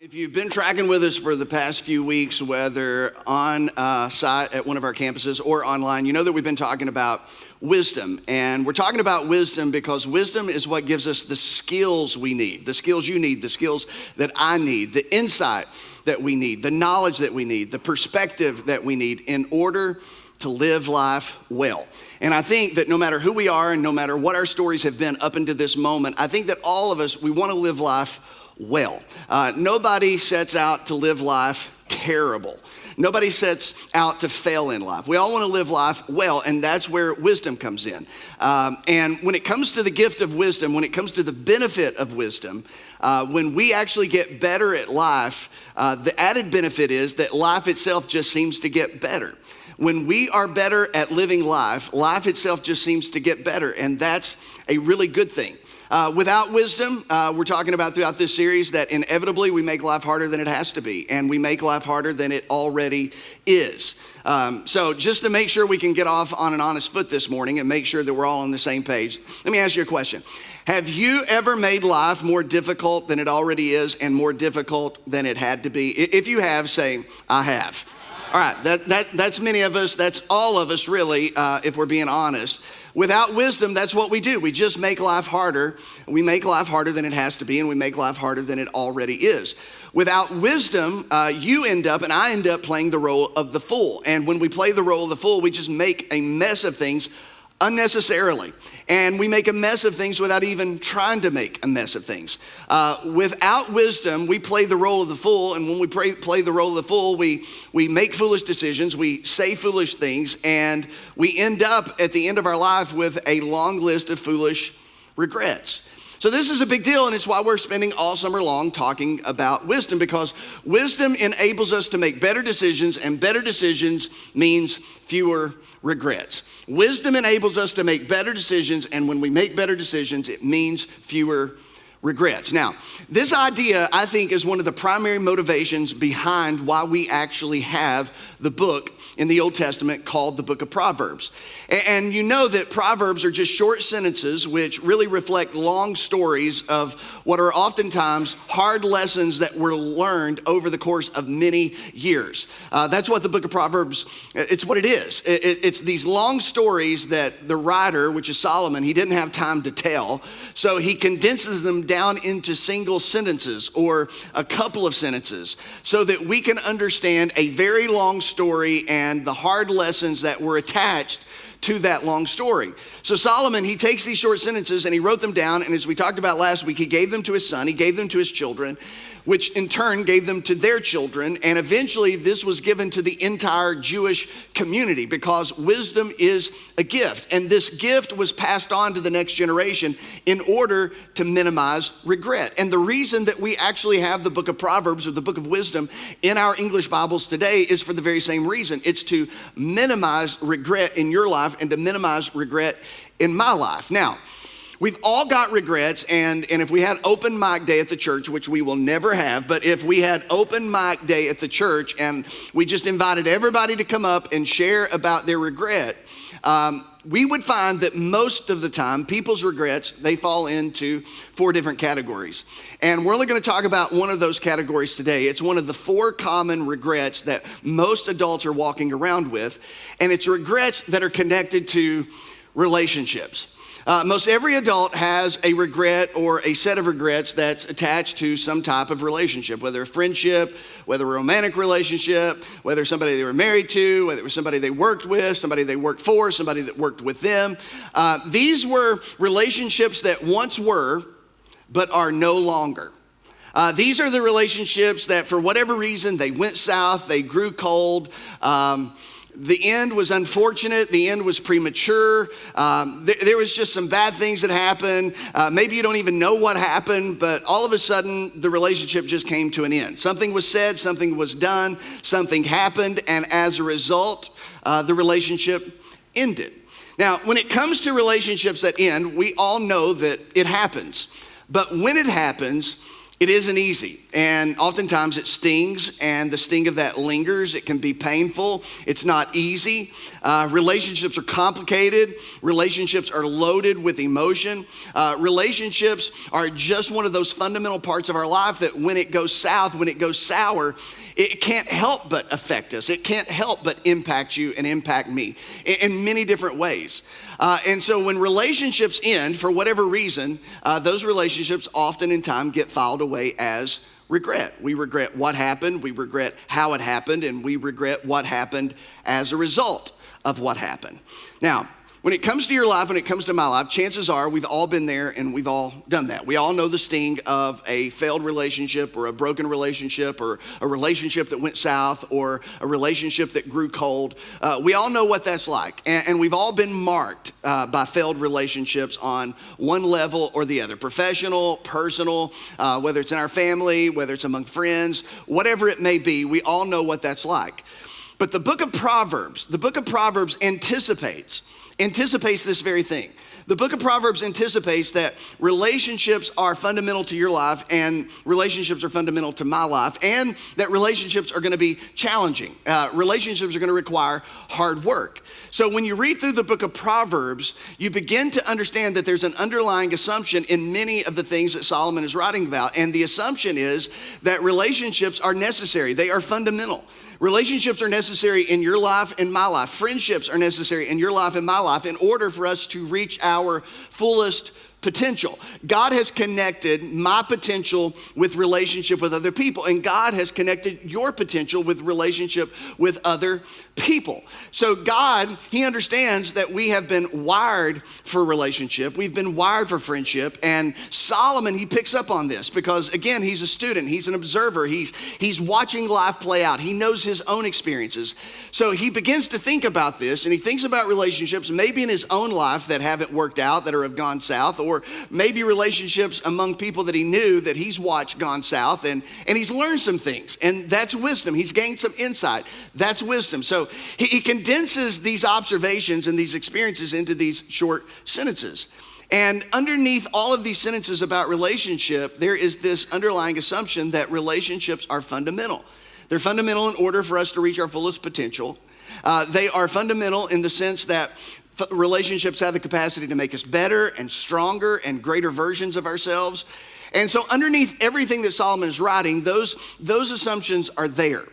If you've been tracking with us for the past few weeks, whether on site at one of our campuses or online, you know that we've been talking about wisdom. And we're talking about wisdom because wisdom is what gives us the skills we need, the skills you need, the skills that I need, the insight that we need, the knowledge that we need, the perspective that we need in order to live life well. And I think that no matter who we are and no matter what our stories have been up until this moment, I think that all of us, we want to live life well. Nobody sets out to live life terrible. Nobody sets out to fail in life. We all want to live life well, and that's where wisdom comes in. And when it comes to the gift of wisdom, when it comes to the benefit of wisdom, when we actually get better at life, the added benefit is that life itself just seems to get better. When we are better at living life, life itself just seems to get better, and that's a really good thing. Without wisdom, we're talking about throughout this series that inevitably we make life harder than it has to be, and we make life harder than it already is. So just to make sure we can get off on an honest foot this morning and make sure that we're all on the same page, let me ask you a question. Have you ever made life more difficult than it already is and more difficult than it had to be? If you have, say, I have. All right, that's many of us, that's all of us really, if we're being honest. Without wisdom, that's what we do. We just make life harder. We make life harder than it has to be, and we make life harder than it already is. Without wisdom, you end up and I end up playing the role of the fool. And when we play the role of the fool, we just make a mess of things unnecessarily. And we make a mess of things without even trying to make a mess of things. Without wisdom, we play the role of the fool. And when we play the role of the fool, we make foolish decisions, we say foolish things, and we end up at the end of our life with a long list of foolish regrets. So this is a big deal, and it's why we're spending all summer long talking about wisdom, because wisdom enables us to make better decisions, and better decisions means fewer regrets. Wisdom enables us to make better decisions, and when we make better decisions, it means fewer regrets. Now, this idea, I think, is one of the primary motivations behind why we actually have the book in the Old Testament called the Book of Proverbs. And you know that Proverbs are just short sentences which really reflect long stories of what are oftentimes hard lessons that were learned over the course of many years. That's what the Book of Proverbs, it's what it is. It's these long stories that the writer, which is Solomon, he didn't have time to tell, so he condenses them down into single sentences or a couple of sentences so that we can understand a very long story and the hard lessons that were attached to that long story. So Solomon, he takes these short sentences and he wrote them down, and as we talked about last week, he gave them to his son, he gave them to his children, which in turn gave them to their children, and eventually this was given to the entire Jewish community because wisdom is a gift, and this gift was passed on to the next generation in order to minimize regret. And the reason that we actually have the book of Proverbs or the book of wisdom in our English Bibles today is for the very same reason. It's to minimize regret in your life and to minimize regret in my life. Now, we've all got regrets, and if we had open mic day at the church, which we will never have, but if we had open mic day at the church and we just invited everybody to come up and share about their regret, we would find that most of the time, people's regrets, they fall into 4 different categories. And we're only going to talk about one of those categories today. It's one of the 4 common regrets that most adults are walking around with, and it's regrets that are connected to relationships. Most every adult has a regret or a set of regrets that's attached to some type of relationship, whether a friendship, whether a romantic relationship, whether somebody they were married to, whether it was somebody they worked with, somebody they worked for, somebody that worked with them. These were relationships that once were, but are no longer. These are the relationships that for whatever reason, they went south, they grew cold. The end was unfortunate. The end was premature. There was just some bad things that happened. Maybe you don't even know what happened, but all of a sudden, the relationship just came to an end. Something was said, something was done, something happened, and as a result, the relationship ended. Now, when it comes to relationships that end, we all know that it happens. But when it happens, It isn't easy, and oftentimes it stings, and the sting of that lingers. It can be painful. It's not easy. Relationships are complicated. Relationships are loaded with emotion. Relationships are just one of those fundamental parts of our life that when it goes south, when it goes sour, it can't help but affect us. It can't help but impact you and impact me in many different ways. And so when relationships end, for whatever reason, those relationships often in time get filed away as regret. We regret what happened, we regret how it happened, and we regret what happened as a result of what happened. Now, when it comes to your life, when it comes to my life, chances are we've all been there and we've all done that. We all know the sting of a failed relationship or a broken relationship or a relationship that went south or a relationship that grew cold. We all know what that's like. And we've all been marked by failed relationships on one level or the other. Professional, personal, whether it's in our family, whether it's among friends, whatever it may be, we all know what that's like. But the book of Proverbs anticipates this very thing. The book of Proverbs anticipates that relationships are fundamental to your life and relationships are fundamental to my life, and that relationships are going to be challenging. Relationships are going to require hard work. So when you read through the book of Proverbs, you begin to understand that there's an underlying assumption in many of the things that Solomon is writing about. And the assumption is that relationships are necessary. They are fundamental. Relationships are necessary in your life and my life. Friendships are necessary in your life and my life in order for us to reach our fullest potential. God has connected my potential with relationship with other people, and God has connected your potential with relationship with other people. So God, he understands that we have been wired for relationship. We've been wired for friendship, and Solomon, he picks up on this because, again, he's a student. He's an observer. He's watching life play out. He knows his own experiences. So he begins to think about this, and he thinks about relationships maybe in his own life that haven't worked out, that have gone south, or maybe relationships among people that he knew that he's watched gone south, and he's learned some things, and that's wisdom. He's gained some insight. That's wisdom. So he condenses these observations and these experiences into these short sentences. And underneath all of these sentences about relationship, there is this underlying assumption that relationships are fundamental. They're fundamental in order for us to reach our fullest potential. They are fundamental in the sense that relationships have the capacity to make us better and stronger and greater versions of ourselves. And so underneath everything that Solomon is writing, those assumptions are there.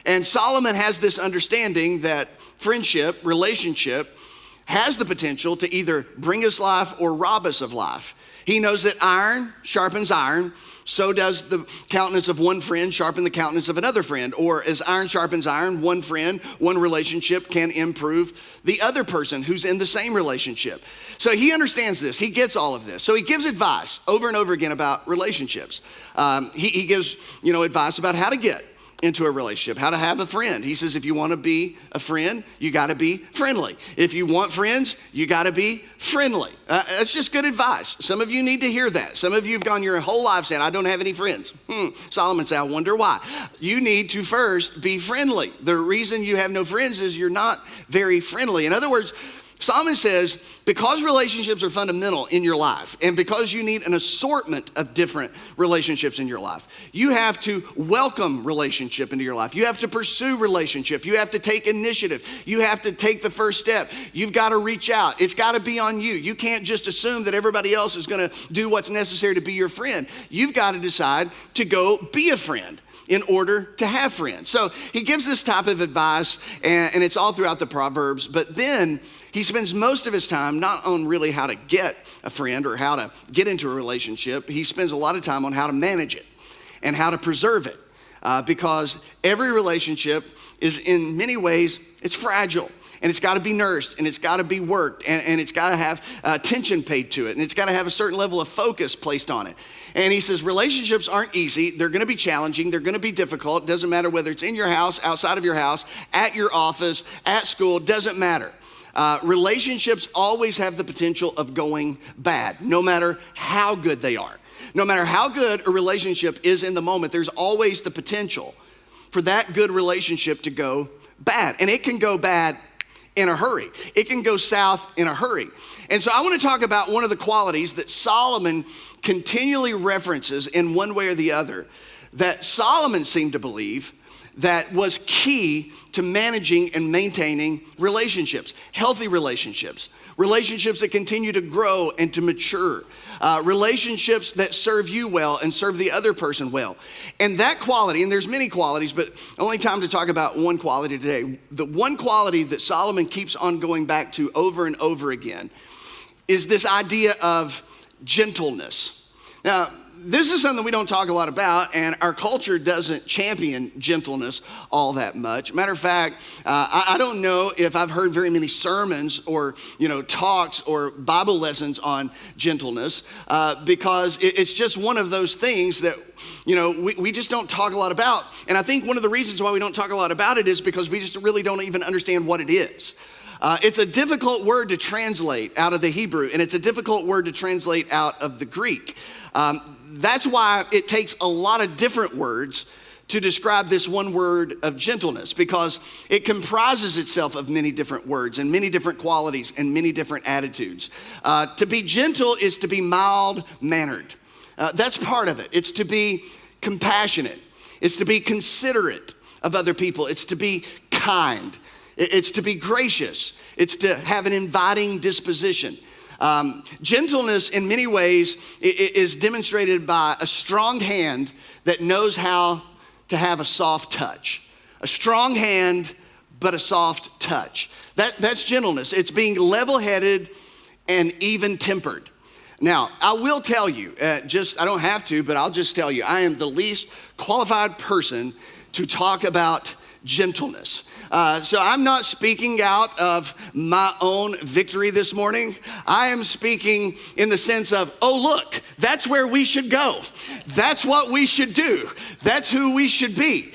And Solomon has this understanding that friendship, relationship, has the potential to either bring us life or rob us of life. He knows that iron sharpens iron. So does the countenance of one friend sharpen the countenance of another friend. Or as iron sharpens iron, one friend, one relationship can improve the other person who's in the same relationship. So he understands this. He gets all of this. So he gives advice over and over again about relationships. He gives, advice about how to get into a relationship, how to have a friend. He says, if you want to be a friend, you got to be friendly. If you want friends, you got to be friendly. That's just good advice. Some of you need to hear that. Some of you have gone your whole life saying, I don't have any friends. Solomon said, I wonder why. You need to first be friendly. The reason you have no friends is you're not very friendly. In other words, Solomon says, because relationships are fundamental in your life, and because you need an assortment of different relationships in your life, you have to welcome relationship into your life. You have to pursue relationship. You have to take initiative. You have to take the first step. You've got to reach out. It's got to be on you. You can't just assume that everybody else is going to do what's necessary to be your friend. You've got to decide to go be a friend in order to have friends. So he gives this type of advice, and it's all throughout the Proverbs, but then he spends most of his time not on really how to get a friend or how to get into a relationship. He spends a lot of time on how to manage it and how to preserve it because every relationship is in many ways, it's fragile. And it's got to be nursed, and it's got to be worked, and it's got to have attention paid to it, and it's got to have a certain level of focus placed on it. And he says relationships aren't easy. They're going to be challenging. They're going to be difficult. It doesn't matter whether it's in your house, outside of your house, at your office, at school, doesn't matter. Relationships always have the potential of going bad, no matter how good they are. No matter how good a relationship is in the moment, there's always the potential for that good relationship to go bad. And it can go bad in a hurry. It can go south in a hurry. And so I want to talk about one of the qualities that Solomon continually references in one way or the other, that Solomon seemed to believe that was key to managing and maintaining relationships, healthy relationships, relationships that continue to grow and to mature, relationships that serve you well and serve the other person well. And that quality, and there's many qualities, but only time to talk about one quality today. The one quality that Solomon keeps on going back to over and over again is this idea of gentleness. Now, this is something we don't talk a lot about, and our culture doesn't champion gentleness all that much. Matter of fact, I don't know if I've heard very many sermons or talks or Bible lessons on gentleness because it's just one of those things that we just don't talk a lot about. And I think one of the reasons why we don't talk a lot about it is because we just really don't even understand what it is. It's a difficult word to translate out of the Hebrew, and it's a difficult word to translate out of the Greek. That's why it takes a lot of different words to describe this one word of gentleness, because it comprises itself of many different words and many different qualities and many different attitudes. To be gentle is to be mild-mannered. That's part of it. It's to be compassionate. It's to be considerate of other people. It's to be kind. It's to be gracious. It's to have an inviting disposition. Gentleness in many ways is demonstrated by a strong hand that knows how to have a soft touch. A strong hand, but a soft touch. That's gentleness. It's being level-headed and even-tempered. Now, I will tell you, I don't have to, but I'll just tell you, I am the least qualified person to talk about gentleness. So I'm not speaking out of my own victory this morning. I am speaking in the sense of, oh, look, that's where we should go. That's what we should do. That's who we should be.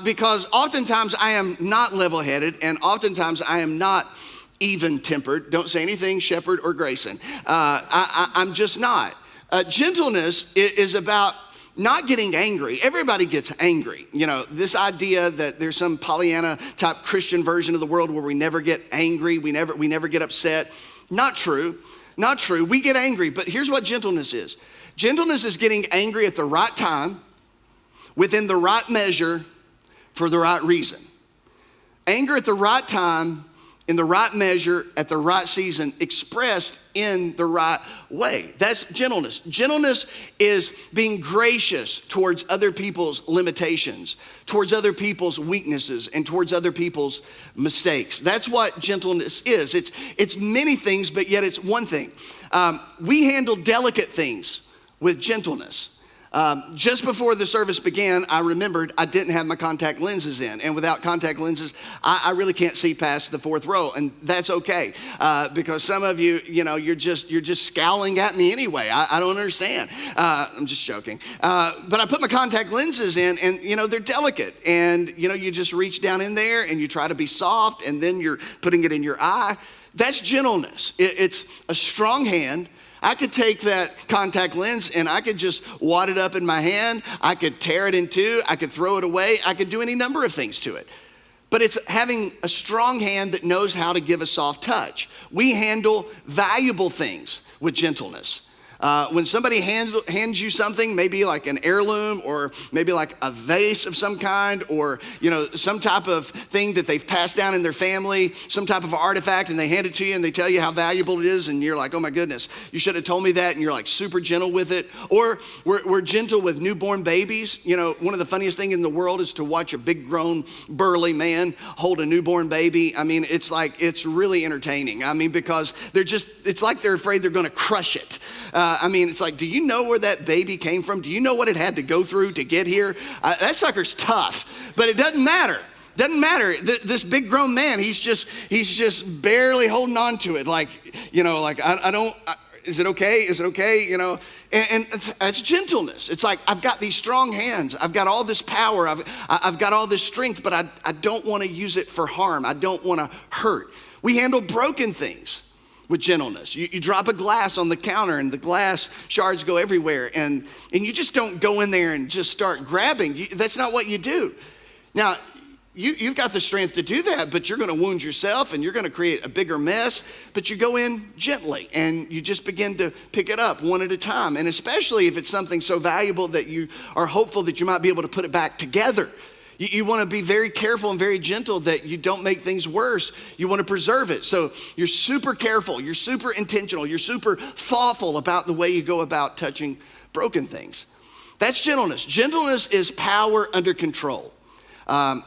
Because oftentimes I am not level-headed, and oftentimes I am not even-tempered. Don't say anything, Shepherd or Grayson. I'm just not. Gentleness is about not getting angry. Everybody gets angry. This idea that there's some Pollyanna type Christian version of the world where we never get angry, we never get upset. Not true. Not true. We get angry, but here's what gentleness is. Gentleness is getting angry at the right time, within the right measure, for the right reason. Anger at the right time, in the right measure, at the right season, expressed in the right way. That's gentleness. Gentleness is being gracious towards other people's limitations, towards other people's weaknesses, and towards other people's mistakes. That's what gentleness is. It's many things, but yet it's one thing. We handle delicate things with gentleness. Just before the service began, I remembered I didn't have my contact lenses in. And without contact lenses, I really can't see past the fourth row. And that's okay. Because some of you, you're just scowling at me anyway. I don't understand. I'm just joking. But I put my contact lenses in and, they're delicate. And, you just reach down in there and you try to be soft and then you're putting it in your eye. That's gentleness. It's a strong hand. I could take that contact lens and I could just wad it up in my hand. I could tear it in two. I could throw it away. I could do any number of things to it. But it's having a strong hand that knows how to give a soft touch. We handle valuable things with gentleness. When somebody hands you something, maybe like an heirloom or maybe like a vase of some kind or, some type of thing that they've passed down in their family, some type of artifact, and they hand it to you and they tell you how valuable it is and you're like, oh my goodness, you should have told me that, and you're like super gentle with it. Or we're gentle with newborn babies. One of the funniest things in the world is to watch a big grown burly man hold a newborn baby. I mean, it's really entertaining. I mean, because it's like they're afraid they're gonna crush it. It's like, do you know where that baby came from? Do you know what it had to go through to get here? That sucker's tough, but it doesn't matter. Doesn't matter. This big grown man, he's just barely holding on to it. Is it okay? Is it okay? And that's gentleness. It's like, I've got these strong hands. I've got all this power. I've got all this strength, but I don't want to use it for harm. I don't want to hurt. We handle broken things with gentleness. You drop a glass on the counter and the glass shards go everywhere and you just don't go in there and just start grabbing. That's not what you do. Now, you've got the strength to do that, but you're going to wound yourself and you're going to create a bigger mess. But you go in gently and you just begin to pick it up one at a time. And especially if it's something so valuable that you are hopeful that you might be able to put it back together. You want to be very careful and very gentle that you don't make things worse. You want to preserve it. So you're super careful, you're super intentional, you're super thoughtful about the way you go about touching broken things. That's gentleness. Gentleness is power under control.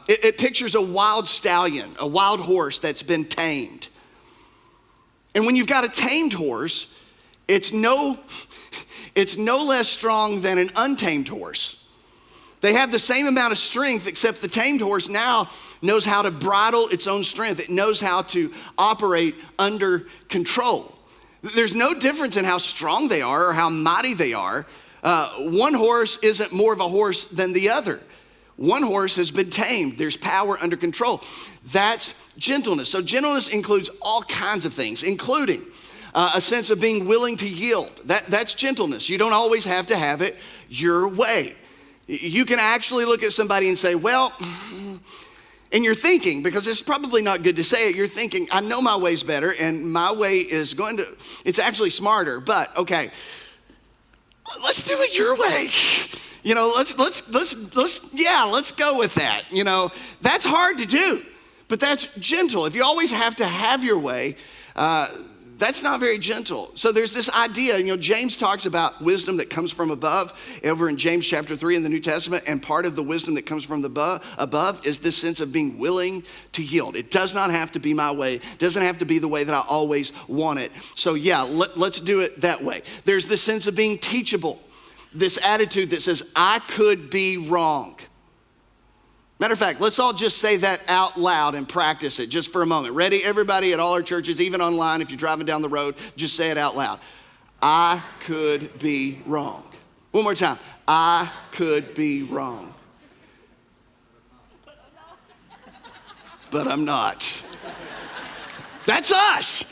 It pictures a wild stallion, a wild horse that's been tamed. And when you've got a tamed horse, it's no less strong than an untamed horse. They have the same amount of strength, except the tamed horse now knows how to bridle its own strength. It knows how to operate under control. There's no difference in how strong they are or how mighty they are. One horse isn't more of a horse than the other. One horse has been tamed. There's power under control. That's gentleness. So gentleness includes all kinds of things, including a sense of being willing to yield. That's gentleness. You don't always have to have it your way. You can actually look at somebody and say, well, and you're thinking, because it's probably not good to say it, you're thinking, I know my way's better and my way is it's actually smarter, but okay, let's do it your way. Let's go with that. That's hard to do, but that's gentle. If you always have to have your way, that's not very gentle. So there's this idea, James talks about wisdom that comes from above over in James chapter 3 in the New Testament. And part of the wisdom that comes from above is this sense of being willing to yield. It does not have to be my way. It doesn't have to be the way that I always want it. So let's do it that way. There's this sense of being teachable. This attitude that says, I could be wrong. Matter of fact, let's all just say that out loud and practice it just for a moment. Ready, everybody at all our churches, even online, if you're driving down the road, just say it out loud. I could be wrong. One more time. I could be wrong. But I'm not. That's us.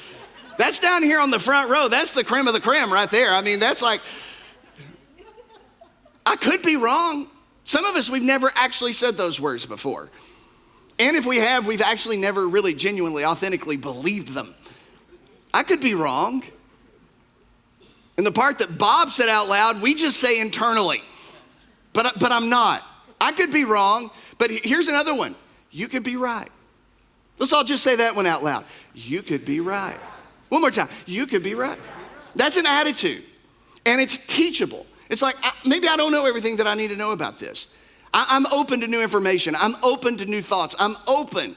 That's down here on the front row. That's the creme of the creme right there. I mean, that's like, I could be wrong. Some of us, we've never actually said those words before. And if we have, we've actually never really genuinely, authentically believed them. I could be wrong. And the part that Bob said out loud, we just say internally. But I'm not. I could be wrong, but here's another one. You could be right. Let's all just say that one out loud. You could be right. One more time. You could be right. That's an attitude. And it's teachable. It's like, maybe I don't know everything that I need to know about this. I'm open to new information. I'm open to new thoughts. I'm open.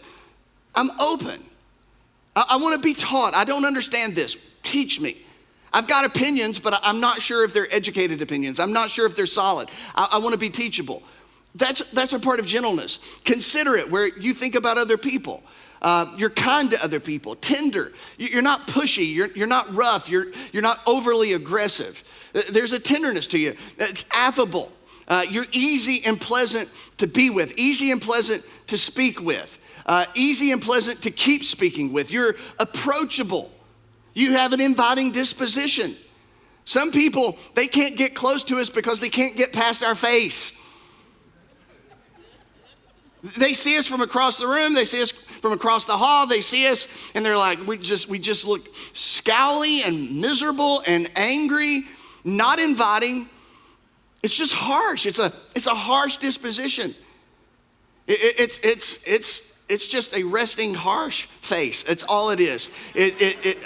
I want to be taught. I don't understand this. Teach me. I've got opinions, but I'm not sure if they're educated opinions. I'm not sure if they're solid. I want to be teachable. That's a part of gentleness. Considerate, where you think about other people. You're kind to other people, tender. You're not pushy. You're not rough. You're not overly aggressive. There's a tenderness to you. It's affable. You're easy and pleasant to be with, easy and pleasant to speak with, easy and pleasant to keep speaking with. You're approachable. You have an inviting disposition. Some people, they can't get close to us because they can't get past our face. They see us from across the room. They see us from across the hall. They see us and they're like, we just look scowly and miserable and angry, not inviting. It's just harsh. It's a harsh disposition. It's just a resting harsh face. It's all it is.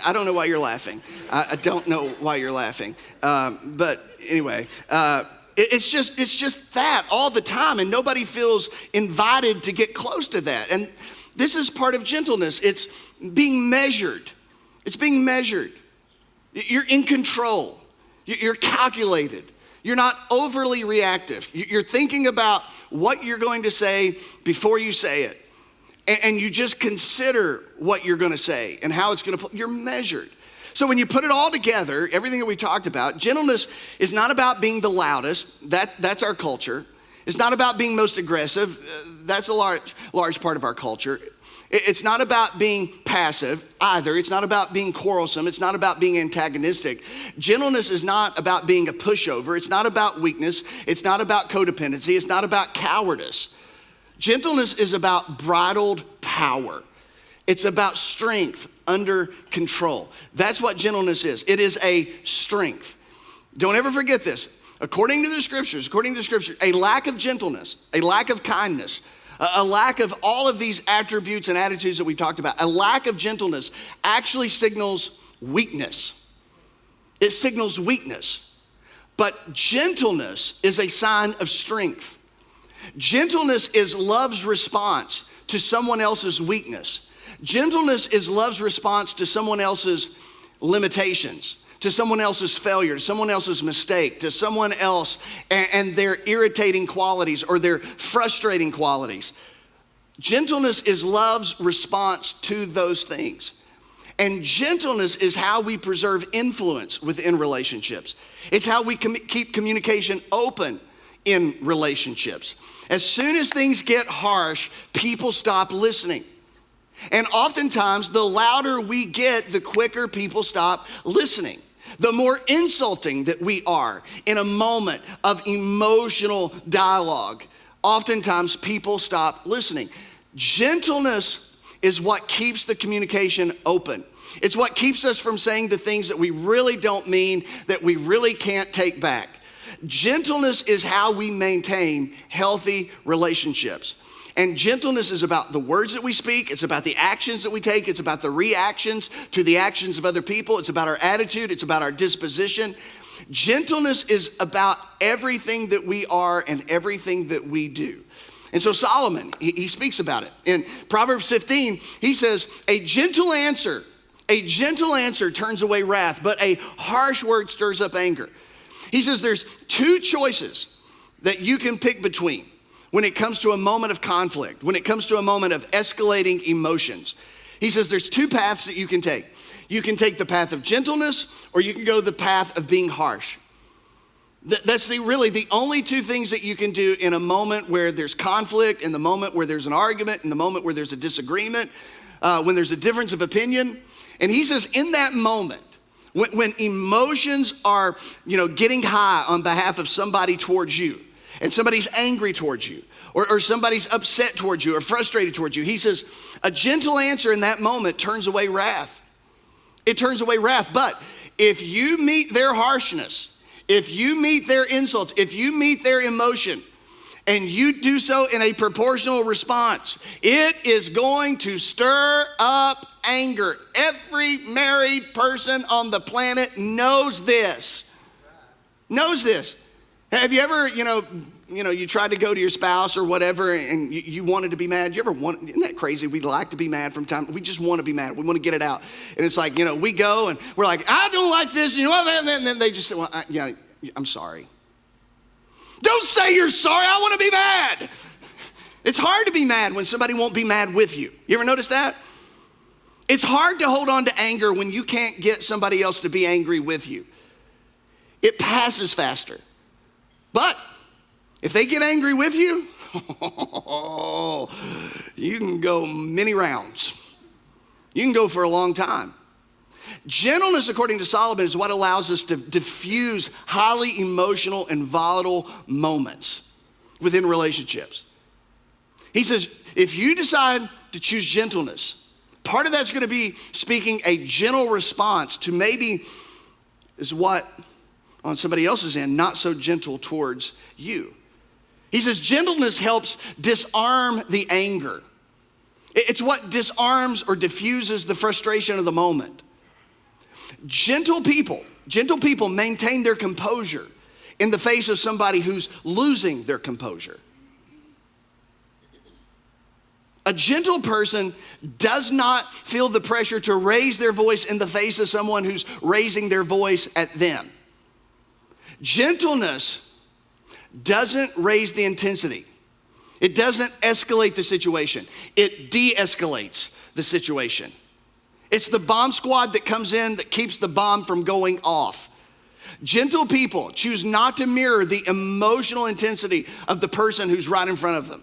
I don't know why you're laughing. I don't know why you're laughing. But anyway, it's just that all the time, and nobody feels invited to get close to that. And this is part of gentleness. It's being measured. It's being measured. You're in control. You're calculated. You're not overly reactive. You're thinking about what you're going to say before you say it. And you just consider what you're going to say and how it's going to, you're measured. So when you put it all together, everything that we talked about, gentleness is not about being the loudest. That's our culture. It's not about being most aggressive. That's a large part of our culture. It's not about being passive either. It's not about being quarrelsome. It's not about being antagonistic. Gentleness is not about being a pushover. It's not about weakness. It's not about codependency. It's not about cowardice. Gentleness is about bridled power. It's about strength under control. That's what gentleness is. It is a strength. Don't ever forget this. According to the scriptures, a lack of gentleness, a lack of kindness, a lack of all of these attributes and attitudes that we talked about, a lack of gentleness actually signals weakness. It signals weakness. But gentleness is a sign of strength. Gentleness is love's response to someone else's weakness. Gentleness is love's response to someone else's limitations, to someone else's failure, to someone else's mistake, to someone else and their irritating qualities or their frustrating qualities. Gentleness is love's response to those things. And gentleness is how we preserve influence within relationships. It's how we keep communication open in relationships. As soon as things get harsh, people stop listening. And oftentimes, the louder we get, the quicker people stop listening. The more insulting that we are in a moment of emotional dialogue, oftentimes people stop listening. Gentleness is what keeps the communication open. It's what keeps us from saying the things that we really don't mean, that we really can't take back. Gentleness is how we maintain healthy relationships. And gentleness is about the words that we speak. It's about the actions that we take. It's about the reactions to the actions of other people. It's about our attitude. It's about our disposition. Gentleness is about everything that we are and everything that we do. And so Solomon, he speaks about it. In Proverbs 15, he says, a gentle answer turns away wrath, but a harsh word stirs up anger. He says there's two choices that you can pick between when it comes to a moment of conflict, when it comes to a moment of escalating emotions. He says there's two paths that you can take. You can take the path of gentleness, or you can go the path of being harsh. That's really the only two things that you can do in a moment where there's conflict, in the moment where there's an argument, in the moment where there's a disagreement, when there's a difference of opinion. And he says in that moment, when emotions are, getting high on behalf of somebody towards you, and somebody's angry towards you, or somebody's upset towards you, or frustrated towards you, he says, a gentle answer in that moment turns away wrath. It turns away wrath. But if you meet their harshness, if you meet their insults, if you meet their emotion, and you do so in a proportional response, it is going to stir up anger. Every married person on the planet knows this. Knows this. Have you ever, you tried to go to your spouse or whatever and you wanted to be mad? Isn't that crazy? We like to be mad from time. We just want to be mad. We want to get it out. And it's like, we go and we're like, I don't like this. And then they just say, well, I'm sorry. Don't say you're sorry. I want to be mad. It's hard to be mad when somebody won't be mad with you. You ever notice that? It's hard to hold on to anger when you can't get somebody else to be angry with you. It passes faster. But if they get angry with you, you can go many rounds. You can go for a long time. Gentleness, according to Solomon, is what allows us to diffuse highly emotional and volatile moments within relationships. He says, if you decide to choose gentleness, part of that's going to be speaking a gentle response to maybe is what on somebody else's end, not so gentle towards you. He says gentleness helps disarm the anger. It's what disarms or diffuses the frustration of the moment. Gentle people maintain their composure in the face of somebody who's losing their composure. A gentle person does not feel the pressure to raise their voice in the face of someone who's raising their voice at them. Gentleness doesn't raise the intensity. It doesn't escalate the situation. It de-escalates the situation. It's the bomb squad that comes in that keeps the bomb from going off. Gentle people choose not to mirror the emotional intensity of the person who's right in front of them.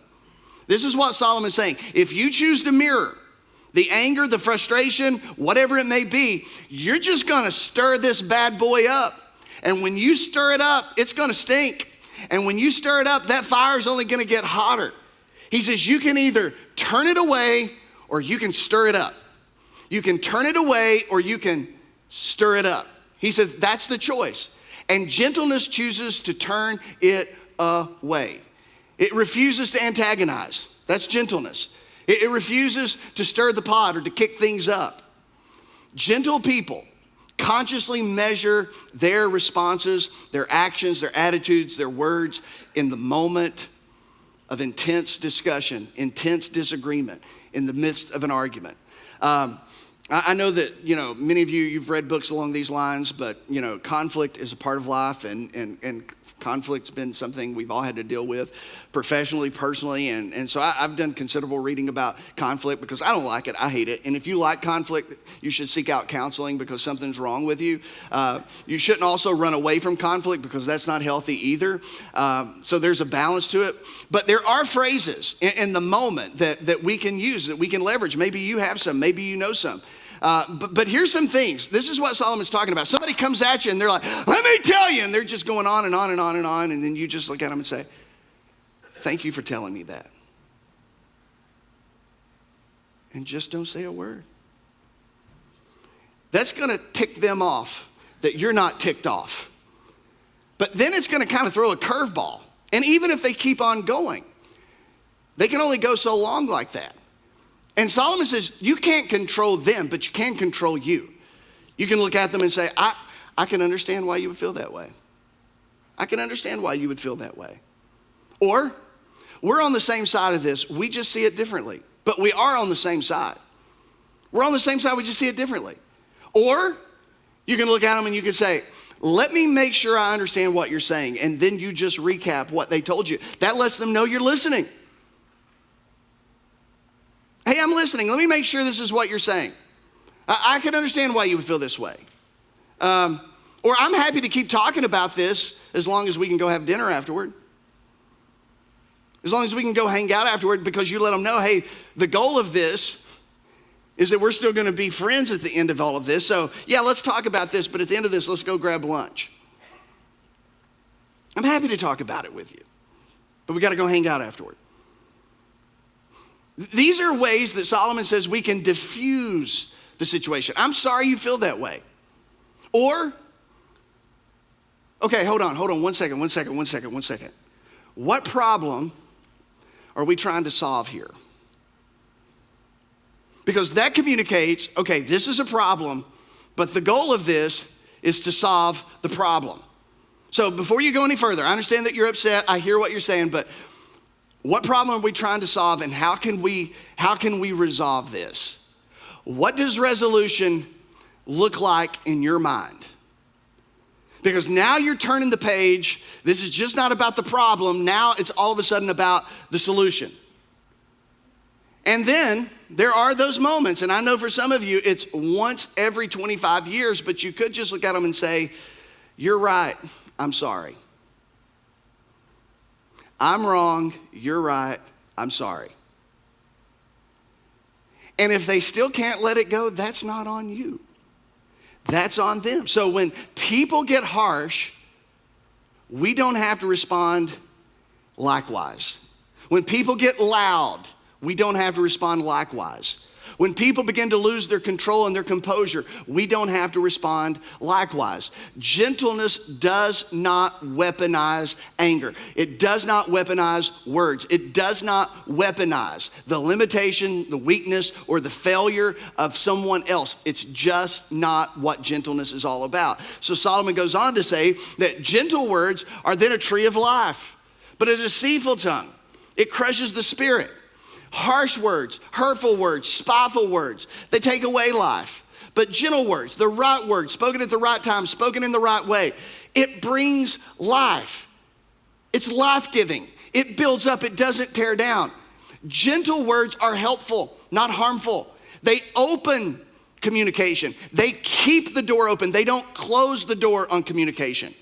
This is what Solomon's saying. If you choose to mirror the anger, the frustration, whatever it may be, you're just gonna stir this bad boy up. And when you stir it up, it's gonna stink. And when you stir it up, that fire is only gonna get hotter. He says, you can either turn it away or you can stir it up. You can turn it away or you can stir it up. He says, that's the choice. And gentleness chooses to turn it away. It refuses to antagonize. That's gentleness. It refuses to stir the pot or to kick things up. Gentle people consciously measure their responses, their actions, their attitudes, their words in the moment of intense discussion, intense disagreement, in the midst of an argument. I know that, many of you've read books along these lines, but, conflict is a part of life, and conflict's been something we've all had to deal with professionally, personally, and so I've done considerable reading about conflict because I don't like it, I hate it. And if you like conflict, you should seek out counseling because something's wrong with you. You shouldn't also run away from conflict because that's not healthy either. So there's a balance to it. But there are phrases in the moment that we can use, that we can leverage. Maybe you have some, maybe you know some. But here's some things. This is what Solomon's talking about. Somebody comes at you and they're like, let me tell you. And they're just going on and on and on and on. And then you just look at them and say, thank you for telling me that. And just don't say a word. That's going to tick them off that you're not ticked off. But then it's going to kind of throw a curveball. And even if they keep on going, they can only go so long like that. And Solomon says, you can't control them, but you can control you. You can look at them and say, I can understand why you would feel that way. I can understand why you would feel that way. Or, we're on the same side of this. We just see it differently. But we are on the same side. We're on the same side. We just see it differently. Or, you can look at them and you can say, let me make sure I understand what you're saying. And then you just recap what they told you. That lets them know you're listening. Hey, I'm listening. Let me make sure this is what you're saying. I can understand why you would feel this way. Or I'm happy to keep talking about this as long as we can go have dinner afterward. As long as we can go hang out afterward, because you let them know, hey, the goal of this is that we're still going to be friends at the end of all of this. So yeah, let's talk about this, but at the end of this, let's go grab lunch. I'm happy to talk about it with you, but we got to go hang out afterward. These are ways that Solomon says we can diffuse the situation. I'm sorry you feel that way. Or, okay, hold on, one second. What problem are we trying to solve here? Because that communicates, okay, this is a problem, but the goal of this is to solve the problem. So before you go any further, I understand that you're upset, I hear what you're saying, but what problem are we trying to solve, and how can we resolve this? What does resolution look like in your mind? Because now you're turning the page. This is just not about the problem. Now it's all of a sudden about the solution. And then there are those moments, and I know for some of you it's once every 25 years, but you could just look at them and say, you're right, I'm sorry. I'm wrong, you're right, I'm sorry. And if they still can't let it go, that's not on you. That's on them. So when people get harsh, we don't have to respond likewise. When people get loud, we don't have to respond likewise. When people begin to lose their control and their composure, we don't have to respond likewise. Gentleness does not weaponize anger. It does not weaponize words. It does not weaponize the limitation, the weakness, or the failure of someone else. It's just not what gentleness is all about. So Solomon goes on to say that gentle words are then a tree of life, but a deceitful tongue, it crushes the spirit. Harsh words, hurtful words, spiteful words, they take away life. But gentle words, the right words, spoken at the right time, spoken in the right way, it brings life. It's life-giving. It builds up. It doesn't tear down. Gentle words are helpful, not harmful. They open communication. They keep the door open. They don't close the door on communication.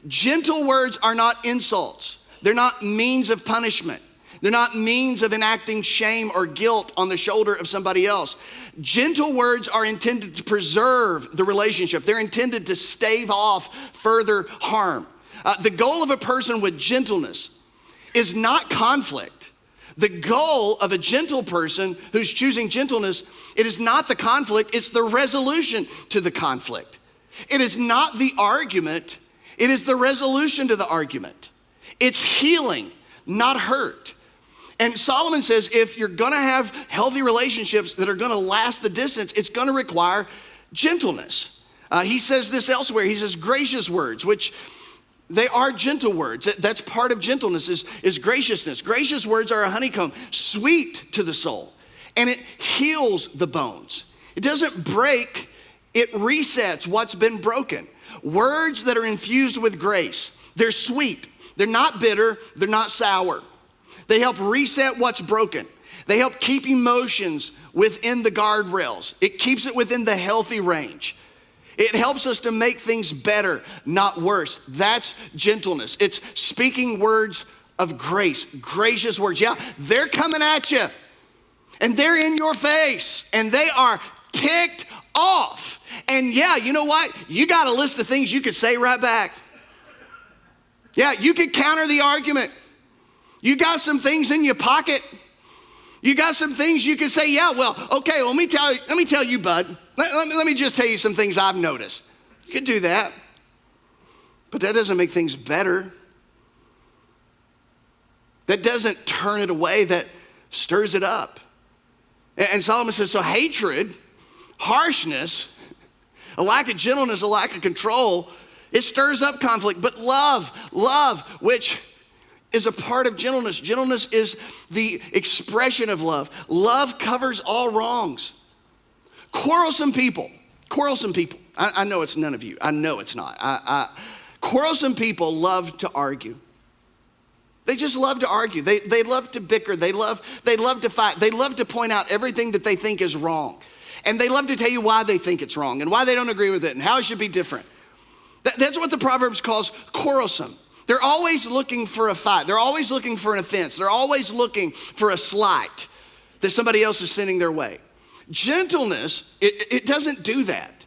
Gentle words are not insults. They're not means of punishment. They're not means of enacting shame or guilt on the shoulder of somebody else. Gentle words are intended to preserve the relationship. They're intended to stave off further harm. The goal of a person with gentleness is not conflict, The goal of a gentle person who's choosing gentleness, it is not the conflict, it's the resolution to the conflict. It is not the argument, it is the resolution to the argument. It's healing, not hurt. And Solomon says if you're gonna have healthy relationships that are gonna last the distance, it's gonna require gentleness. He says this elsewhere, he says gracious words, which they are gentle words. That's part of gentleness is graciousness. Gracious words are a honeycomb, sweet to the soul, and it heals the bones. It doesn't break, it resets what's been broken. Words that are infused with grace, they're sweet. They're not bitter, they're not sour. They help reset what's broken. They help keep emotions within the guardrails. It keeps it within the healthy range. It helps us to make things better, not worse. That's gentleness. It's speaking words of grace, gracious words. Yeah, they're coming at you and they're in your face and they are ticked off. And yeah, you know what? You got a list of things you could say right back. Yeah, you could counter the argument. You got some things in your pocket. You got some things you could say, yeah, well, okay, let me tell you, bud. Let me just tell you some things I've noticed. You could do that, but that doesn't make things better. That doesn't turn it away, that stirs it up. And Solomon says, so hatred, harshness, a lack of gentleness, a lack of control, it stirs up conflict. But love, which is a part of gentleness. Gentleness is the expression of love. Love covers all wrongs. Quarrelsome people. I know it's none of you. I know it's not. Quarrelsome people love to argue. They just love to argue. They love to bicker. They love to fight. They love to point out everything that they think is wrong. And they love to tell you why they think it's wrong and why they don't agree with it and how it should be different. That's what the Proverbs calls quarrelsome. They're always looking for a fight. They're always looking for an offense. They're always looking for a slight that somebody else is sending their way. Gentleness, it doesn't do that.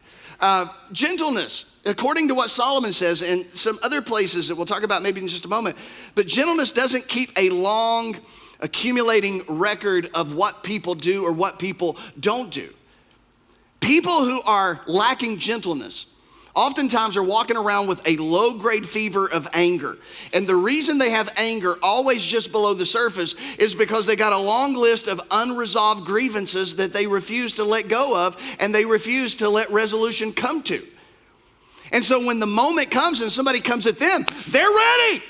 Gentleness, according to what Solomon says and some other places that we'll talk about maybe in just a moment, but gentleness doesn't keep a long accumulating record of what people do or what people don't do. People who are lacking gentleness oftentimes are walking around with a low-grade fever of anger. And the reason they have anger always just below the surface is because they got a long list of unresolved grievances that they refuse to let go of and they refuse to let resolution come to. And so when the moment comes and somebody comes at them, they're ready.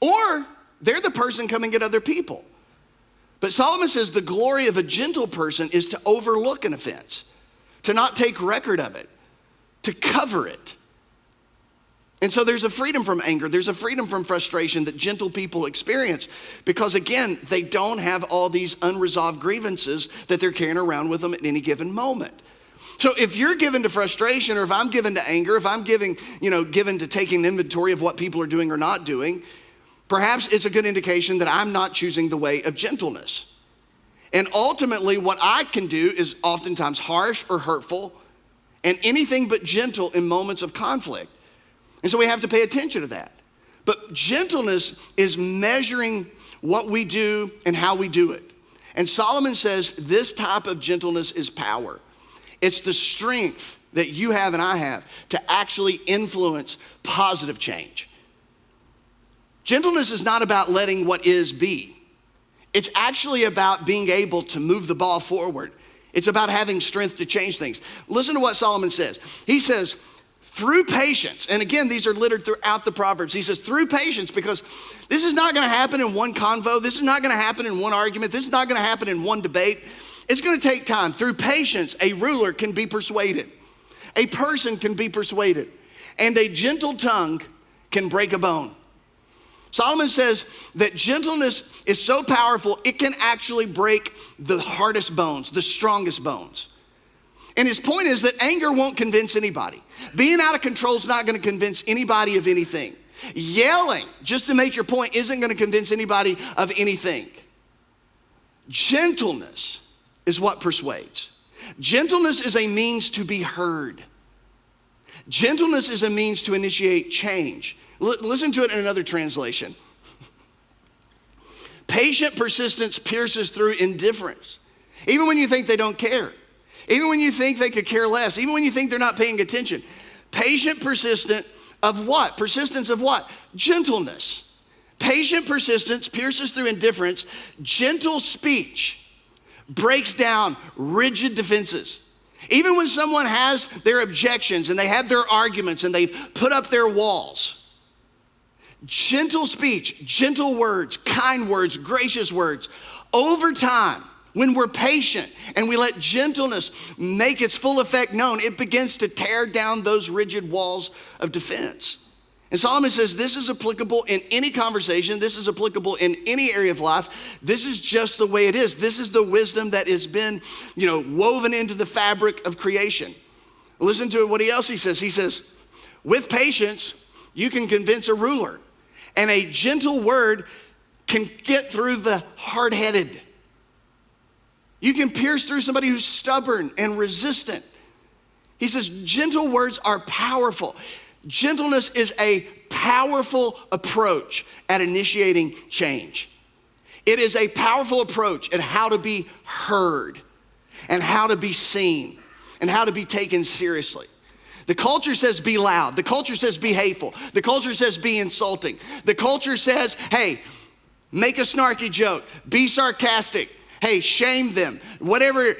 Or they're the person coming at other people. But Solomon says the glory of a gentle person is to overlook an offense, to not take record of it, to cover it. And so there's a freedom from anger. There's a freedom from frustration that gentle people experience because, again, they don't have all these unresolved grievances that they're carrying around with them at any given moment. So if you're given to frustration or if I'm given to anger, if I'm given to taking inventory of what people are doing or not doing, perhaps it's a good indication that I'm not choosing the way of gentleness. And ultimately, what I can do is oftentimes harsh or hurtful and anything but gentle in moments of conflict. And so we have to pay attention to that. But gentleness is measuring what we do and how we do it. And Solomon says this type of gentleness is power. It's the strength that you have and I have to actually influence positive change. Gentleness is not about letting what is be. It's actually about being able to move the ball forward. It's about having strength to change things. Listen to what Solomon says. He says, through patience, and again, these are littered throughout the Proverbs. He says, through patience, because this is not gonna happen in one convo. This is not gonna happen in one argument. This is not gonna happen in one debate. It's gonna take time. Through patience, a ruler can be persuaded. A person can be persuaded. And a gentle tongue can break a bone. Solomon says that gentleness is so powerful, it can actually break the hardest bones, the strongest bones. And his point is that anger won't convince anybody. Being out of control is not going to convince anybody of anything. Yelling just to make your point isn't going to convince anybody of anything. Gentleness is what persuades. Gentleness is a means to be heard. Gentleness is a means to initiate change. Listen to it in another translation. Patient persistence pierces through indifference. Even when you think they don't care. Even when you think they could care less. Even when you think they're not paying attention. Patient persistent of what? Persistence of what? Gentleness. Patient persistence pierces through indifference. Gentle speech breaks down rigid defenses. Even when someone has their objections and they have their arguments and they've put up their walls, gentle speech, gentle words, kind words, gracious words, over time, when we're patient and we let gentleness make its full effect known, it begins to tear down those rigid walls of defense. And Solomon says this is applicable in any conversation. This is applicable in any area of life. This is just the way it is. This is the wisdom that has been, woven into the fabric of creation. Listen to what else he says. He says, with patience, you can convince a ruler, and a gentle word can get through the hard-headed. You can pierce through somebody who's stubborn and resistant. He says, gentle words are powerful. Gentleness is a powerful approach at initiating change. It is a powerful approach at how to be heard and how to be seen and how to be taken seriously. The culture says be loud. The culture says be hateful. The culture says be insulting. The culture says, hey, make a snarky joke, be sarcastic. Hey, shame them. Whatever,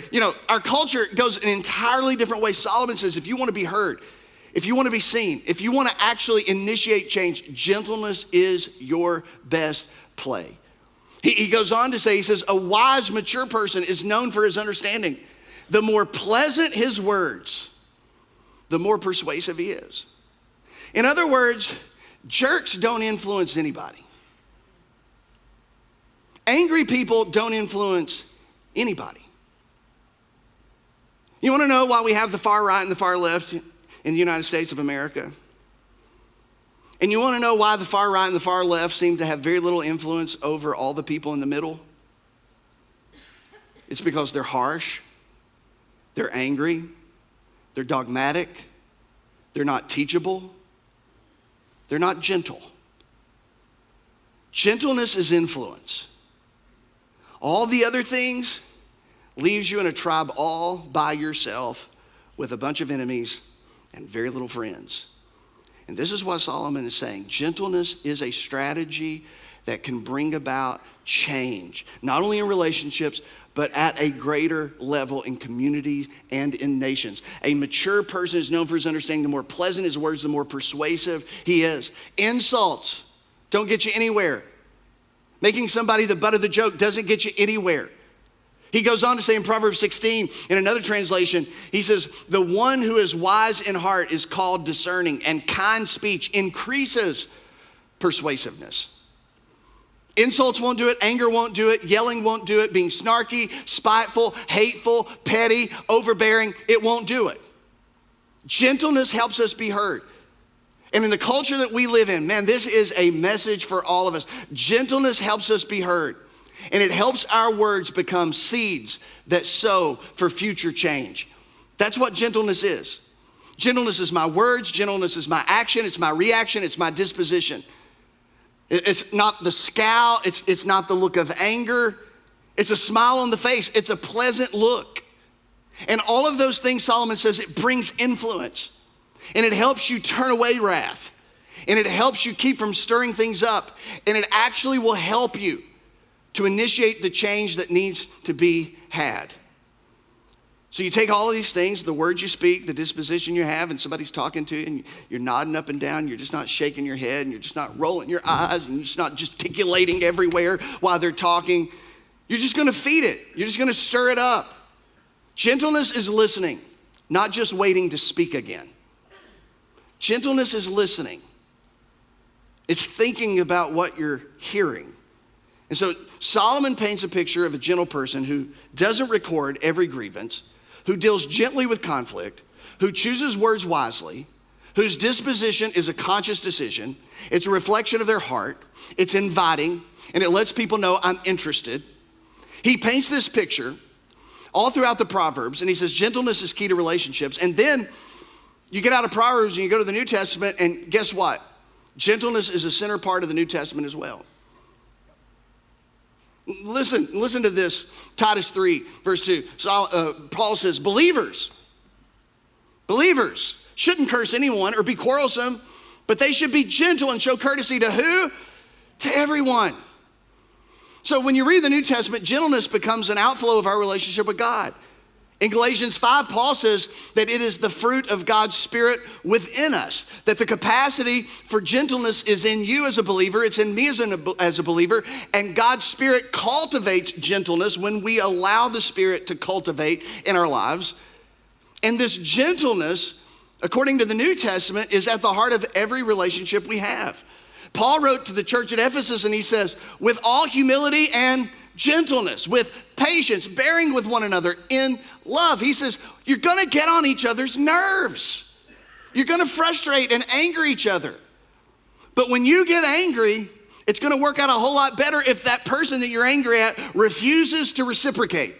our culture goes an entirely different way. Solomon says if you want to be heard, if you want to be seen, if you want to actually initiate change, gentleness is your best play. He goes on to say, he says, a wise, mature person is known for his understanding. The more pleasant his words, the more persuasive he is. In other words, jerks don't influence anybody. Angry people don't influence anybody. You want to know why we have the far right and the far left in the United States of America? And you want to know why the far right and the far left seem to have very little influence over all the people in the middle? It's because they're harsh, they're angry, they're dogmatic, they're not teachable, they're not gentle. Gentleness is influence. All the other things leaves you in a tribe all by yourself with a bunch of enemies and very little friends. And this is what Solomon is saying. Gentleness is a strategy that can bring about change, not only in relationships, but at a greater level in communities and in nations. A mature person is known for his understanding. The more pleasant his words, the more persuasive he is. Insults don't get you anywhere. Making somebody the butt of the joke doesn't get you anywhere. He goes on to say in Proverbs 16, in another translation, he says, the one who is wise in heart is called discerning, and kind speech increases persuasiveness. Insults won't do it, anger won't do it, yelling won't do it, being snarky, spiteful, hateful, petty, overbearing, it won't do it. Gentleness helps us be heard. And in the culture that we live in, man, this is a message for all of us. Gentleness helps us be heard. And it helps our words become seeds that sow for future change. That's what gentleness is. Gentleness is my words. Gentleness is my action. It's my reaction. It's my disposition. It's not the scowl. It's not the look of anger. It's a smile on the face. It's a pleasant look. And all of those things, Solomon says, it brings influence. And it helps you turn away wrath. And it helps you keep from stirring things up. And it actually will help you to initiate the change that needs to be had. So you take all of these things, the words you speak, the disposition you have, and somebody's talking to you, and you're nodding up and down, you're just not shaking your head, and you're just not rolling your eyes, and you're just not gesticulating everywhere while they're talking. You're just gonna feed it. You're just gonna stir it up. Gentleness is listening, not just waiting to speak again. Gentleness is listening. It's thinking about what you're hearing. And so Solomon paints a picture of a gentle person who doesn't record every grievance, who deals gently with conflict, who chooses words wisely, whose disposition is a conscious decision. It's a reflection of their heart. It's inviting, and it lets people know I'm interested. He paints this picture all throughout the Proverbs, and he says gentleness is key to relationships. And then you get out of Proverbs and you go to the New Testament, and guess what? Gentleness is a center part of the New Testament as well. Listen to this, Titus 3, verse 2. So, Paul says, believers shouldn't curse anyone or be quarrelsome, but they should be gentle and show courtesy to who? To everyone. So when you read the New Testament, gentleness becomes an outflow of our relationship with God. In Galatians 5, Paul says that it is the fruit of God's Spirit within us, that the capacity for gentleness is in you as a believer, it's in me as a believer, and God's Spirit cultivates gentleness when we allow the Spirit to cultivate in our lives. And this gentleness, according to the New Testament, is at the heart of every relationship we have. Paul wrote to the church at Ephesus and he says, with all humility and gentleness, with patience, bearing with one another in love. He says, you're gonna get on each other's nerves. You're gonna frustrate and anger each other. But when you get angry, it's gonna work out a whole lot better if that person that you're angry at refuses to reciprocate.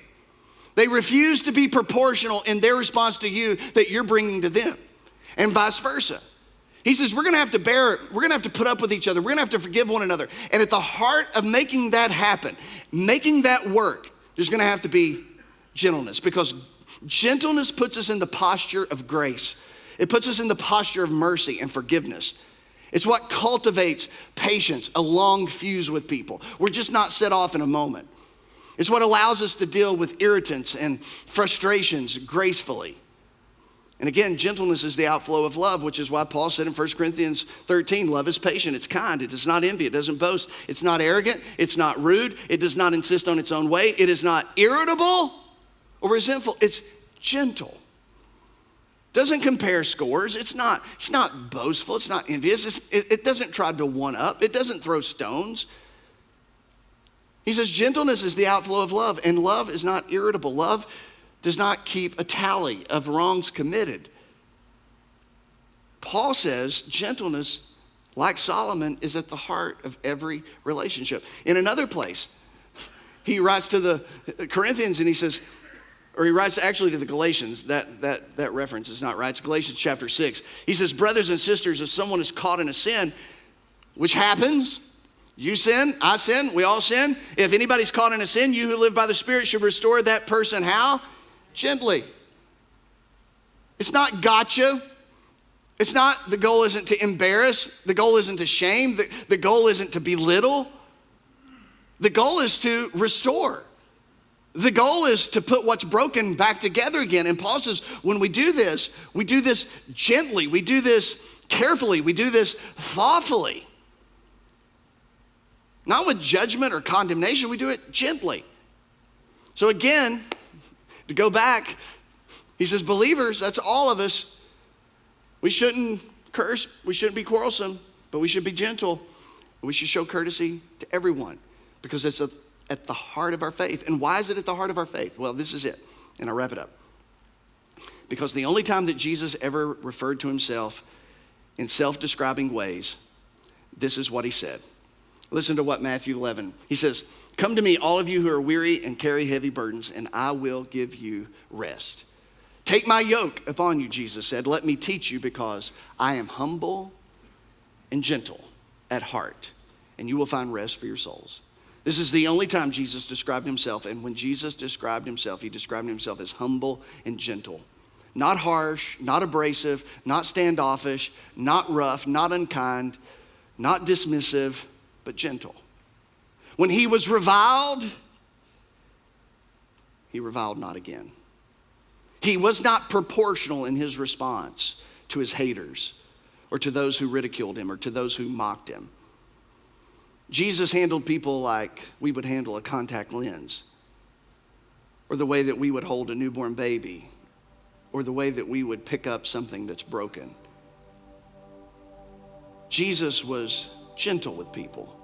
They refuse to be proportional in their response to you that you're bringing to them, and vice versa. He says, we're gonna have to put up with each other. We're gonna have to forgive one another. And at the heart of making that happen, making that work, there's gonna have to be gentleness, because gentleness puts us in the posture of grace. It puts us in the posture of mercy and forgiveness. It's what cultivates patience, a long fuse with people. We're just not set off in a moment. It's what allows us to deal with irritants and frustrations gracefully. And again, gentleness is the outflow of love, which is why Paul said in 1 Corinthians 13, love is patient, it's kind, it does not envy, it doesn't boast, it's not arrogant, it's not rude, it does not insist on its own way, it is not irritable or resentful, it's gentle. Doesn't compare scores, it's not boastful, it's not envious, it doesn't try to one up, it doesn't throw stones. He says gentleness is the outflow of love, and love is not irritable. Love does not keep a tally of wrongs committed. Paul says gentleness, like Solomon, is at the heart of every relationship. In another place, he writes to the Corinthians and he says, or he writes actually to the Galatians, that reference is not right. It's Galatians chapter 6. He says, brothers and sisters, if someone is caught in a sin, which happens, you sin, I sin, we all sin. If anybody's caught in a sin, you who live by the Spirit should restore that person how? Gently. It's not gotcha. It's not, the goal isn't to embarrass. The goal isn't to shame. The goal isn't to belittle. The goal is to restore. The goal is to put what's broken back together again. And Paul says, when we do this gently, we do this carefully, we do this thoughtfully. Not with judgment or condemnation, we do it gently. So again, to go back, he says, believers, that's all of us. We shouldn't curse, we shouldn't be quarrelsome, but we should be gentle. And we should show courtesy to everyone, because it's at the heart of our faith. And why is it at the heart of our faith? Well, this is it, and I'll wrap it up. Because the only time that Jesus ever referred to himself in self-describing ways, this is what he said. Listen to what Matthew 11, he says, come to me, all of you who are weary and carry heavy burdens, and I will give you rest. Take my yoke upon you, Jesus said. Let me teach you, because I am humble and gentle at heart, and you will find rest for your souls. This is the only time Jesus described himself, and when Jesus described himself, he described himself as humble and gentle. Not harsh, not abrasive, not standoffish, not rough, not unkind, not dismissive, but gentle. When he was reviled, he reviled not again. He was not proportional in his response to his haters or to those who ridiculed him or to those who mocked him. Jesus handled people like we would handle a contact lens, or the way that we would hold a newborn baby, or the way that we would pick up something that's broken. Jesus was gentle with people.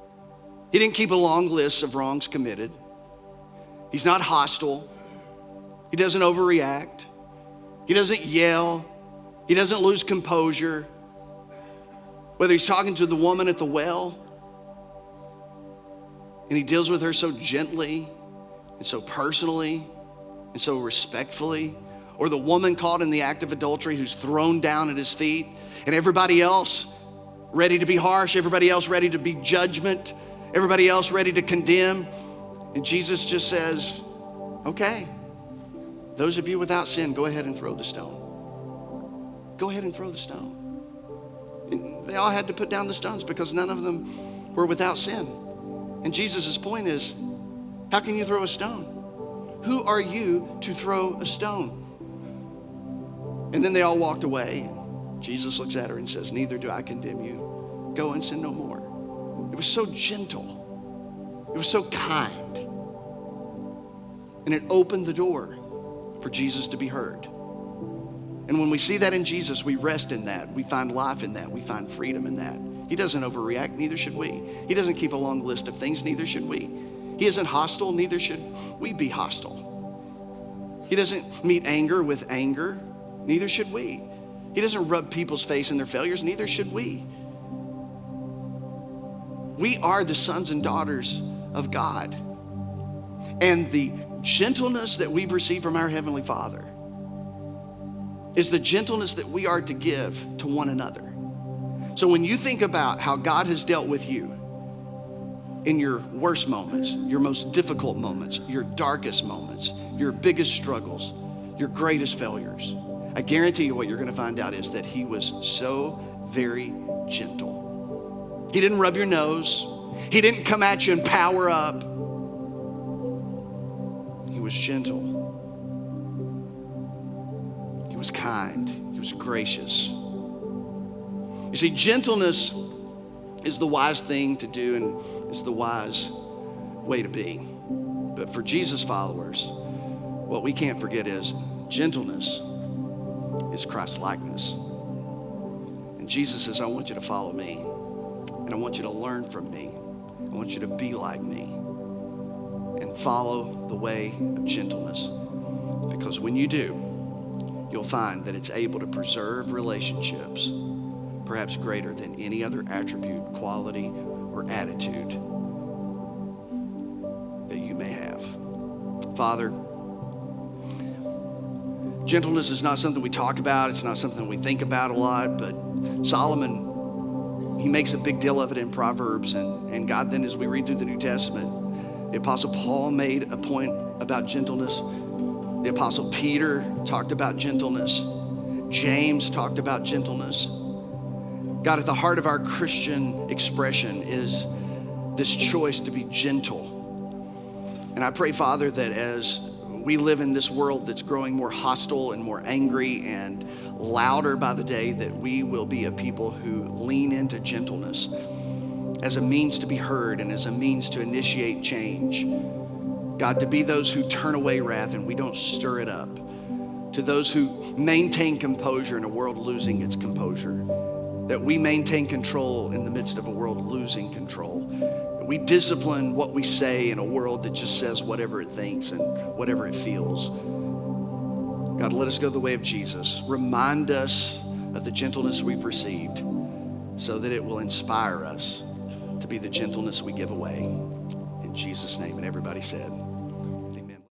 He didn't keep a long list of wrongs committed. He's not hostile. He doesn't overreact. He doesn't yell. He doesn't lose composure. Whether he's talking to the woman at the well, and he deals with her so gently and so personally and so respectfully, or the woman caught in the act of adultery who's thrown down at his feet, and everybody else ready to be harsh, everybody else ready to be judgment, everybody else ready to condemn. And Jesus just says, okay, those of you without sin, go ahead and throw the stone. Go ahead and throw the stone. And they all had to put down the stones because none of them were without sin. And Jesus' point is, how can you throw a stone? Who are you to throw a stone? And then they all walked away. Jesus looks at her and says, neither do I condemn you. Go and sin no more. It was so gentle. It was so kind. And it opened the door for Jesus to be heard. And when we see that in Jesus, we rest in that. We find life in that. We find freedom in that. He doesn't overreact, neither should we. He doesn't keep a long list of things, neither should we. He isn't hostile, neither should we be hostile. He doesn't meet anger with anger, neither should we. He doesn't rub people's face in their failures, neither should we. We are the sons and daughters of God. And the gentleness that we've received from our Heavenly Father is the gentleness that we are to give to one another. So when you think about how God has dealt with you in your worst moments, your most difficult moments, your darkest moments, your biggest struggles, your greatest failures, I guarantee you what you're gonna find out is that he was so very gentle. He didn't rub your nose. He didn't come at you and power up. He was gentle. He was kind. He was gracious. You see, gentleness is the wise thing to do and is the wise way to be. But for Jesus followers, what we can't forget is gentleness is Christ-likeness. And Jesus says, I want you to follow me, and I want you to learn from me. I want you to be like me and follow the way of gentleness. Because when you do, you'll find that it's able to preserve relationships perhaps greater than any other attribute, quality, or attitude that you may have. Father, gentleness is not something we talk about. It's not something we think about a lot, but Solomon, he makes a big deal of it in Proverbs. And God then, as we read through the New Testament, the Apostle Paul made a point about gentleness. The Apostle Peter talked about gentleness. James talked about gentleness. God, at the heart of our Christian expression is this choice to be gentle. And I pray, Father, that as we live in this world that's growing more hostile and more angry and louder by the day, that we will be a people who lean into gentleness as a means to be heard and as a means to initiate change. God, to be those who turn away wrath and we don't stir it up. To those who maintain composure in a world losing its composure. That we maintain control in the midst of a world losing control. That we discipline what we say in a world that just says whatever it thinks and whatever it feels. God, let us go the way of Jesus. Remind us of the gentleness we've received so that it will inspire us to be the gentleness we give away. In Jesus' name, and everybody said,